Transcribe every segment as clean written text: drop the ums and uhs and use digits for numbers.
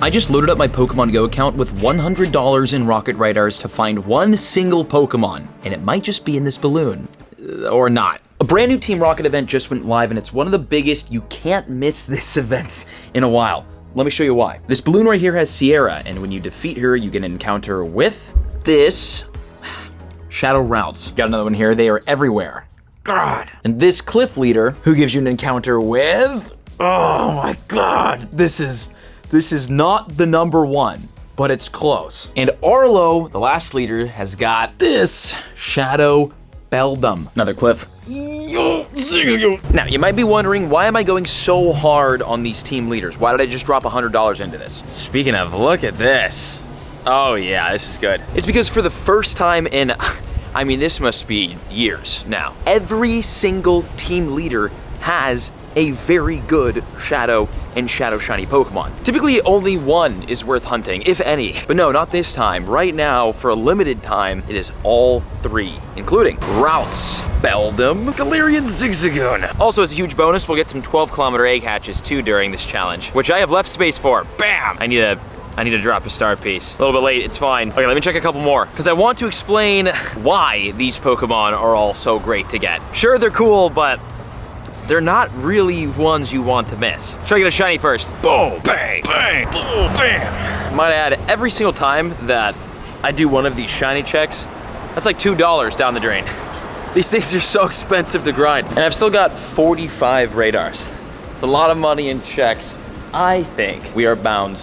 I just loaded up my Pokemon Go account with $100 in rocket radars to find one single Pokemon, and it might just be in this balloon. Or not. A brand new Team Rocket event just went live, and it's one of the biggest, you can't miss this events in a while. Let me show you why. This balloon right here has Sierra, and when you defeat her, you get an encounter with this Shadow Ralts. Got another one here, they are everywhere. God. And this Cliff Leader, who gives you an encounter with, oh my God, this is not the number one, but it's close. And Arlo, the last leader, has got this Shadow Beldum. Another Cliff. Now, you might be wondering, why am I going so hard on these team leaders? Why did I just drop $100 into this? Speaking of, look at this. Oh yeah, this is good. It's because for the first time in, I mean, this must be years now, every single team leader has a very good Shadow and Shadow Shiny Pokemon. Typically, only one is worth hunting, if any. But no, not this time. Right now, for a limited time, it is all three, including Ralts, Beldum, Galarian Zigzagoon. Also, as a huge bonus, we'll get some 12-kilometer egg hatches too during this challenge, which I have left space for. Bam! I need to drop a star piece. A little bit late, it's fine. Okay, let me check a couple more, because I want to explain why these Pokemon are all so great to get. Sure, they're cool, but they're not really ones you want to miss. Should I get a shiny first? Boom, bang, bang, boom, bam. Might add, every single time that I do one of these shiny checks, that's like $2 down the drain. These things are so expensive to grind. And I've still got 45 radars. It's a lot of money in checks. I think we are bound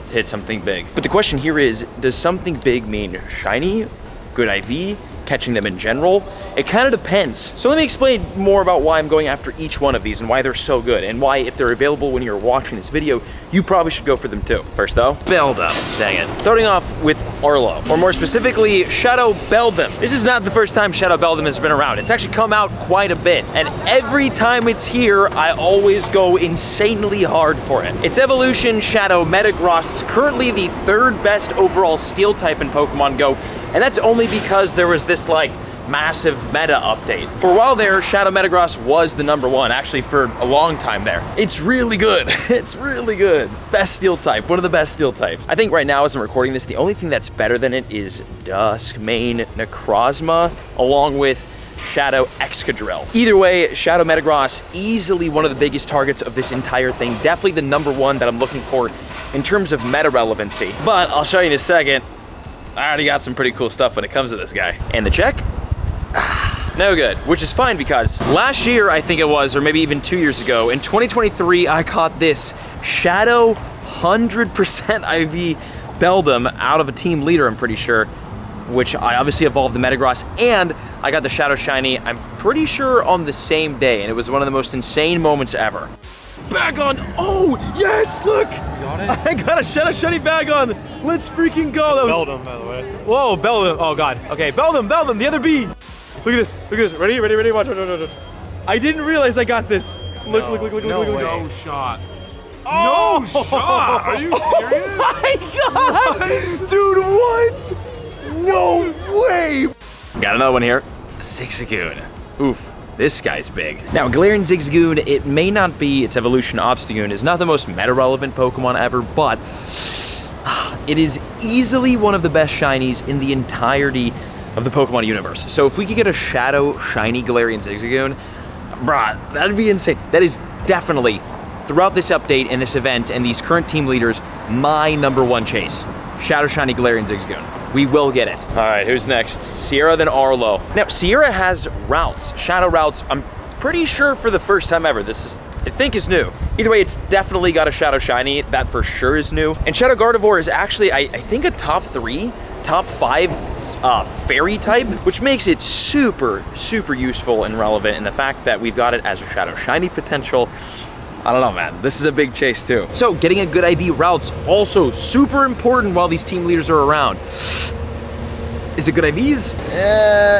to hit something big. But the question here is, does something big mean shiny, good IV, catching them in general? It kind of depends. So let me explain more about why I'm going after each one of these and why they're so good, and why if they're available when you're watching this video, you probably should go for them too. First though, Beldum. Dang it. Starting off with Arlo, or more specifically, Shadow Beldum. This is not the first time Shadow Beldum has been around. It's actually come out quite a bit, and every time it's here, I always go insanely hard for it. Its evolution, Shadow Metagross, is currently the third best overall steel type in Pokemon Go, and that's only because there was this like massive meta update. For a while there, Shadow Metagross was the number one, actually for a long time there. It's really good. It's really good. Best steel type, one of the best steel types. I think right now as I'm recording this, the only thing that's better than it is Duskmane Necrozma, along with Shadow Excadrill. Either way, Shadow Metagross, easily one of the biggest targets of this entire thing. Definitely the number one that I'm looking for in terms of meta relevancy. But I'll show you in a second. I already got some pretty cool stuff when it comes to this guy. And the check? No good, which is fine because last year, I think it was, or maybe even 2 years ago, in 2023, I caught this Shadow 100% IV Beldum out of a team leader, I'm pretty sure, which I obviously evolved the Metagross, and I got the Shadow Shiny, I'm pretty sure on the same day, and it was one of the most insane moments ever. Bagon, oh, yes, look! You got it? I got a Shadow Shiny Bagon. Let's freaking go. That was Beldum, by the way. Whoa, Beldum, oh God. Okay, Beldum, the other B. Look at this, ready, watch. I didn't realize I got this. Look. No shot. Oh, no shot? Are you serious? My God! What? Dude, what? No way! Got another one here. Zigzagoon. Oof. This guy's big. Now, Galarian Zigzagoon, it may not be, its evolution Obstagoon is not the most meta-relevant Pokemon ever, but it is easily one of the best shinies in the entirety of the Pokemon universe. So if we could get a Shadow Shiny Galarian Zigzagoon, bruh, that'd be insane. That is definitely, throughout this update and this event and these current team leaders, my number one chase. Shadow Shiny Galarian Zigzagoon. We will get it. All right, who's next? Sierra, then Arlo. Now, Sierra has Ralts, Shadow Ralts. I'm pretty sure for the first time ever. This is, I think, is new. Either way, it's definitely got a Shadow Shiny. That for sure is new. And Shadow Gardevoir is actually, I think, a top 3, top 5 fairy type, which makes it super useful and relevant. And the fact that we've got it as a Shadow Shiny potential, I don't know, man. This is a big chase too. So getting a good IV Ralts, also super important while these team leaders are around. Is it good IVs?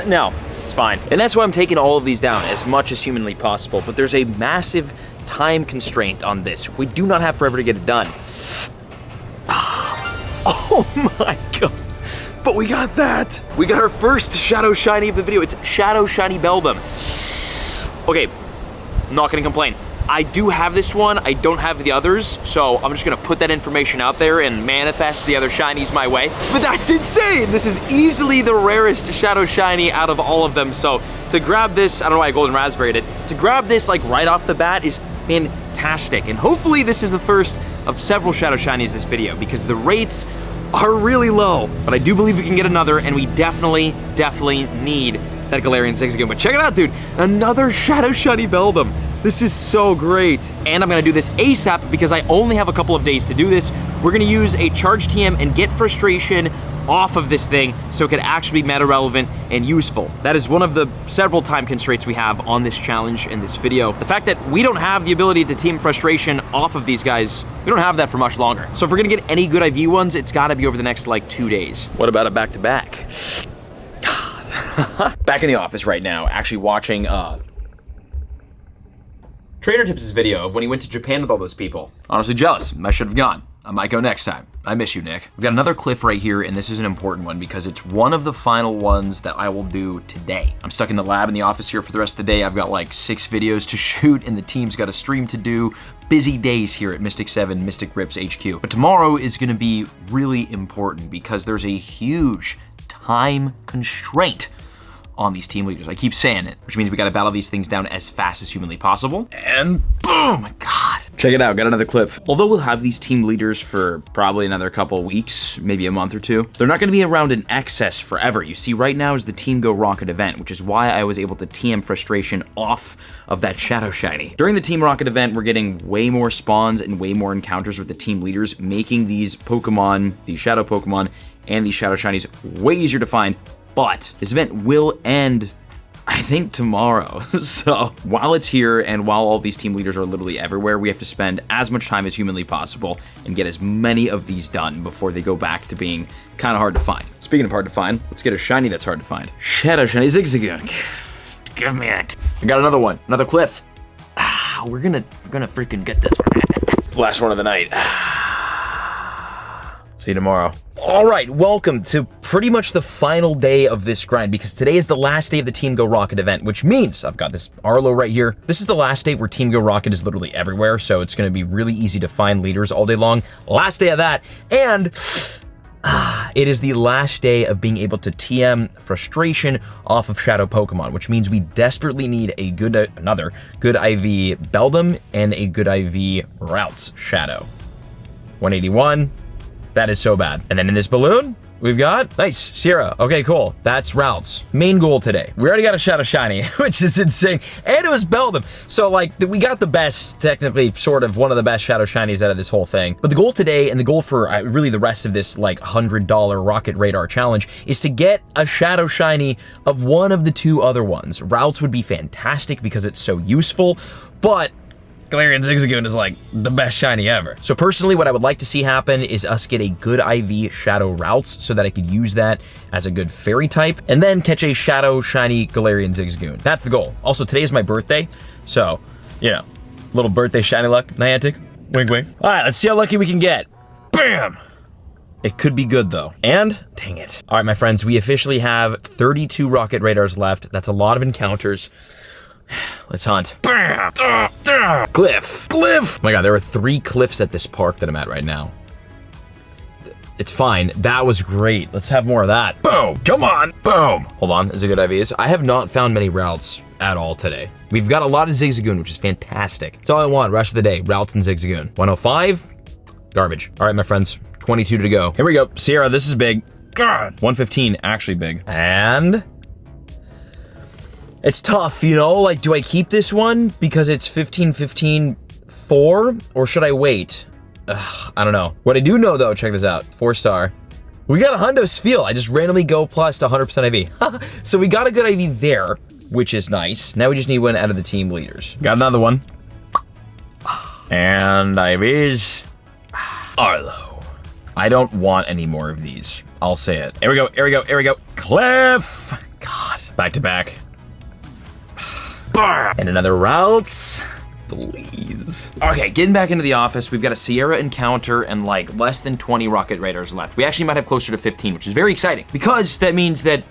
No, it's fine. And that's why I'm taking all of these down as much as humanly possible, but there's a massive time constraint on this. We do not have forever to get it done. Oh my God. But we got that. We got our first Shadow Shiny of the video. It's Shadow Shiny Beldum. Okay, I'm not gonna complain. I do have this one, I don't have the others, so I'm just gonna put that information out there and manifest the other shinies my way. But that's insane! This is easily the rarest Shadow Shiny out of all of them, so to grab this, I don't know why I Golden Raspberry'd it, to grab this like right off the bat is fantastic. And hopefully this is the first of several Shadow Shinies this video, because the rates are really low. But I do believe we can get another, and we definitely need that Galarian Zigzagoon. But check it out, dude, another Shadow Shiny Beldum. This is so great. And I'm gonna do this ASAP because I only have a couple of days to do this. We're gonna use a Charge TM and get Frustration off of this thing so it could actually be meta relevant and useful. That is one of the several time constraints we have on this challenge in this video. The fact that we don't have the ability to team Frustration off of these guys, we don't have that for much longer. So if we're gonna get any good IV ones, it's gotta be over the next like 2 days. What about a back-to-back? God. Back in the office right now, actually watching Trainer Tips' video of when he went to Japan with all those people. Honestly jealous, I should have gone. I might go next time. I miss you, Nick. We've got another cliff right here, and this is an important one because it's one of the final ones that I will do today. I'm stuck in the lab in the office here for the rest of the day. I've got like 6 videos to shoot, and the team's got a stream to do. Busy days here at Mystic 7, Mystic Rips HQ. But tomorrow is gonna be really important because there's a huge time constraint on these team leaders. I keep saying it, which means we gotta battle these things down as fast as humanly possible. And boom, my God. Check it out, got another cliff. Although we'll have these team leaders for probably another couple weeks, maybe a month or two, they're not gonna be around in excess forever. You see, right now is the Team Go Rocket event, which is why I was able to TM Frustration off of that Shadow Shiny. During the Team Rocket event, we're getting way more spawns and way more encounters with the team leaders, making these Pokemon, these Shadow Pokemon, and these Shadow Shinies way easier to find. But this event will end, I think, tomorrow. So while it's here and while all these team leaders are literally everywhere, we have to spend as much time as humanly possible and get as many of these done before they go back to being kind of hard to find. Speaking of hard to find, let's get a shiny that's hard to find. Shadow Shiny Zigzagoon. Give me it. I got another one, another cliff. We're gonna freaking get this one. Last one of the night. See you tomorrow. All right, welcome to pretty much the final day of this grind, because today is the last day of the Team Go Rocket event, which means I've got this Arlo right here. This is the last day where Team Go Rocket is literally everywhere, so it's gonna be really easy to find leaders all day long. Last day of that, and it is the last day of being able to TM Frustration off of Shadow Pokemon, which means we desperately need a another good IV Beldum and a good IV Ralts Shadow. 181. That is so bad. And then in this balloon, we've got, nice, Sierra. Okay, cool. That's Ralts. Main goal today. We already got a Shadow Shiny, which is insane. And it was Beldum. So like, we got the best, technically, sort of one of the best Shadow Shinies out of this whole thing. But the goal today, and the goal for really the rest of this like $100 Rocket Radar challenge, is to get a Shadow Shiny of one of the 2 other ones. Ralts would be fantastic because it's so useful, but Galarian Zigzagoon is like the best shiny ever. So personally, what I would like to see happen is us get a good IV Shadow Ralts so that I could use that as a good fairy type, and then catch a Shadow Shiny Galarian Zigzagoon. That's the goal. Also, today is my birthday, so, you know, little birthday shiny luck, Niantic, wink wink. All right, let's see how lucky we can get. Bam! It could be good though. And, dang it. All right, my friends, we officially have 32 Rocket Radars left. That's a lot of encounters. Let's hunt. Cliff. Cliff! Oh my God, there are 3 cliffs at this park that I'm at right now. It's fine. That was great. Let's have more of that. Boom! Come on! Boom! Hold on, is it good IVs? I have not found many Ralts at all today. We've got a lot of Zigzagoon, which is fantastic. That's all I want, rest of the day. Ralts and Zigzagoon. 105, garbage. All right, my friends, 22 to go. Here we go. Sierra, this is big. God! 115, actually big. And it's tough, you know? Like, do I keep this one because it's 15-15-4, or should I wait? Ugh, I don't know. What I do know, though, check this out. 4-star. We got a Hundo Spiel. I just randomly go plus to 100% IV. So we got a good IV there, which is nice. Now we just need one out of the team leaders. Got another one. And IVs. Arlo. I don't want any more of these. I'll say it. Here we go, here we go, here we go. Cliff! God. Back to back. And another Ralts, please. Okay, getting back into the office, we've got a Sierra encounter and like less than 20 Rocket Radars left. We actually might have closer to 15, which is very exciting because that means that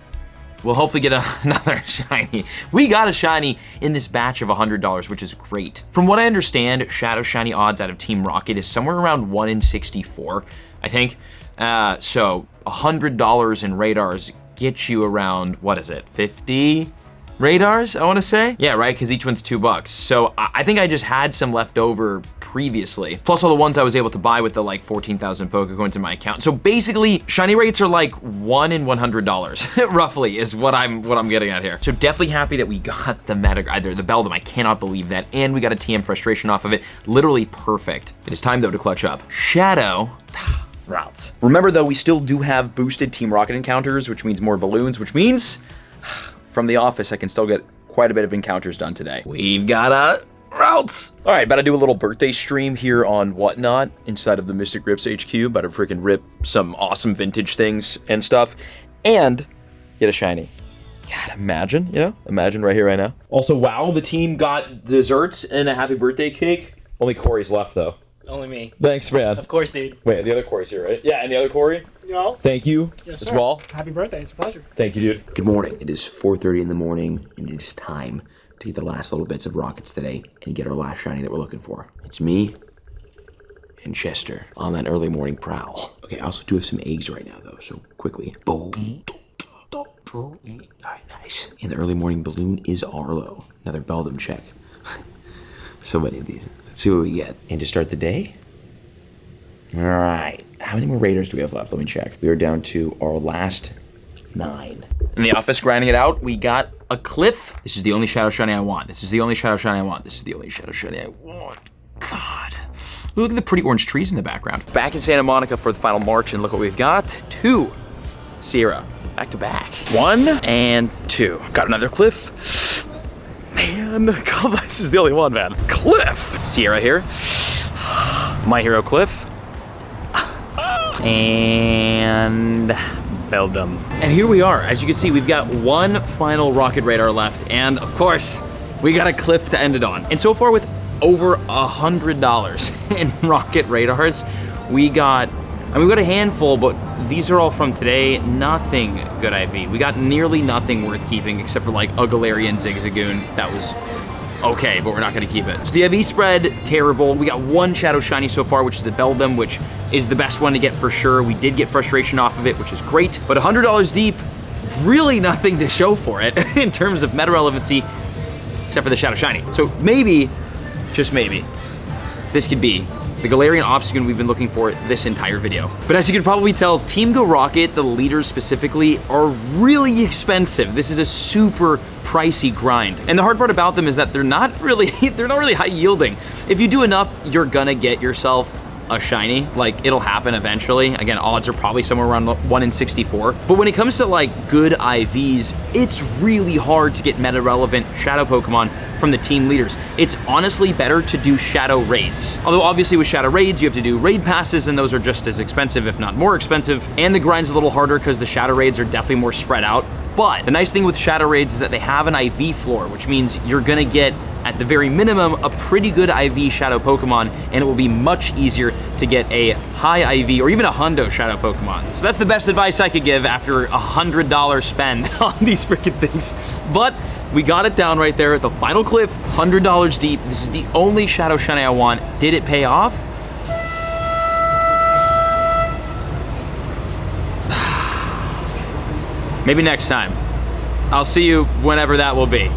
we'll hopefully get another shiny. We got a shiny in this batch of $100, which is great. From what I understand, Shadow Shiny odds out of Team Rocket is somewhere around 1 in 64, I think. So $100 in radars gets you around, what is it, 50 radars, I wanna say? Yeah, right, because each one's $2. So I think I just had some left over previously, plus all the ones I was able to buy with the like 14,000 Pokécoins in my account. So basically, shiny rates are like 1 in $100, roughly, is what I'm getting at here. So definitely happy that we got the either the Beldum, I cannot believe that, and we got a TM frustration off of it. Literally perfect. It is time though to clutch up. Shadow. Ralts. Remember though, we still do have boosted Team Rocket encounters, which means more balloons, which means from the office, I can still get quite a bit of encounters done today. We've got a Ralts. All right, about to do a little birthday stream here on Whatnot inside of the Mystic Rips HQ. About to freaking rip some awesome vintage things and stuff and get a shiny. God, imagine, imagine right here, right now. Also, wow, the team got desserts and a happy birthday cake. Only Corey's left though. Only me. Thanks, man. Of course, dude. Wait, the other Corey's here, right? Yeah, and the other Corey? No. Thank you Yes, as sir. well. Happy birthday. It's a pleasure. Thank you, dude. Good morning. It is 4:30 in the morning, and it is time to get the last little bits of rockets today and get our last shiny that we're looking for. It's me and Chester on that early morning prowl. Okay, I also do have some eggs right now, though, so quickly. Boom. All right, nice. And the early morning balloon is Arlo. Another Beldum check. So many of these. Let's see what we get. And to start the day, all right. How many more raiders do we have left? Let me check. We are down to our last 9. In the office, grinding it out, we got a Cliff. This is the only Shadow Shiny I want. This is the only Shadow Shiny I want. This is the only Shadow Shiny I want. God. Look at the pretty orange trees in the background. Back in Santa Monica for the final march, and look what we've got. 2 Sierra. Back to back. 1 and 2. Got another Cliff. Man, God, this is the only one, man. Cliff. Sierra here. My hero Cliff. And Beldum. And here we are. As you can see, we've got 1 final rocket radar left, and of course, we got a Cliff to end it on. And so far, with over $100 in rocket radars, we got a handful, but these are all from today. Nothing good IV. We got nearly nothing worth keeping except for like a Galarian Zigzagoon. That was okay, but we're not gonna keep it. So the IV spread, terrible. We got 1 Shadow Shiny so far, which is a Beldum, which is the best one to get for sure. We did get frustration off of it, which is great, but $100 deep, really nothing to show for it in terms of meta relevancy, except for the Shadow Shiny. So maybe, just maybe, this could be the Galarian Obstagoon we've been looking for this entire video. But as you can probably tell, Team Go Rocket, the leaders specifically, are really expensive. This is a super pricey grind. And the hard part about them is that they're not really high yielding. If you do enough, you're gonna get yourself a shiny. Like, it'll happen eventually. Again, odds are probably somewhere around 1 in 64. But when it comes to like good IVs, it's really hard to get meta relevant Shadow Pokemon from the team leaders. It's honestly better to do Shadow Raids. Although obviously with Shadow Raids, you have to do raid passes, and those are just as expensive, if not more expensive. And the grind's a little harder because the Shadow Raids are definitely more spread out. But the nice thing with Shadow Raids is that they have an IV floor, which means you're gonna get, at the very minimum, a pretty good IV Shadow Pokemon, and it will be much easier to get a high IV or even a hundo Shadow Pokemon. So that's the best advice I could give after $100 spend on these freaking things. But we got it down right there at the final Cliff, $100 deep. This is the only Shadow Shiny I want. Did it pay off? Maybe next time. I'll see you whenever that will be.